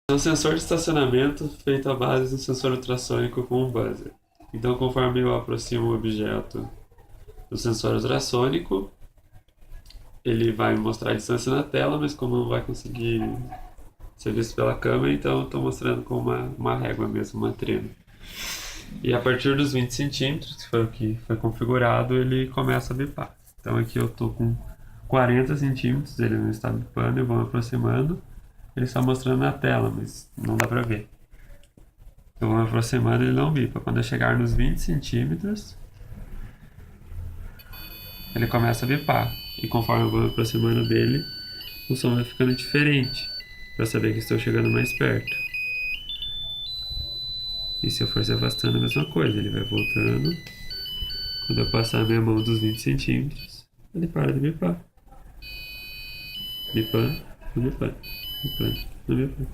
É um sensor de estacionamento feito à base de um sensor ultrassônico com um buzzer. Então, conforme eu aproximo o objeto do sensor ultrassônico, ele vai me mostrar a distância na tela, mas como não vai conseguir ser visto pela câmera, então eu estou mostrando com uma régua mesmo, uma trena. E a partir dos 20 centímetros, que foi o que foi configurado, ele começa a bipar. Então aqui eu estou com 40 centímetros, ele não está bipando, eu vou me aproximando, ele está mostrando na tela, mas não dá para ver. Eu vou me aproximando, ele não bipa. Quando eu chegar nos 20 centímetros, ele começa a bipar. E conforme eu vou me aproximando dele, o som vai ficando diferente, para saber que estou chegando mais perto. E se eu for se afastando, a mesma coisa, ele vai voltando. Quando eu passar a minha mão dos 20 centímetros, ele para de bipar. Bipando, não bipando, bipando, não bipando.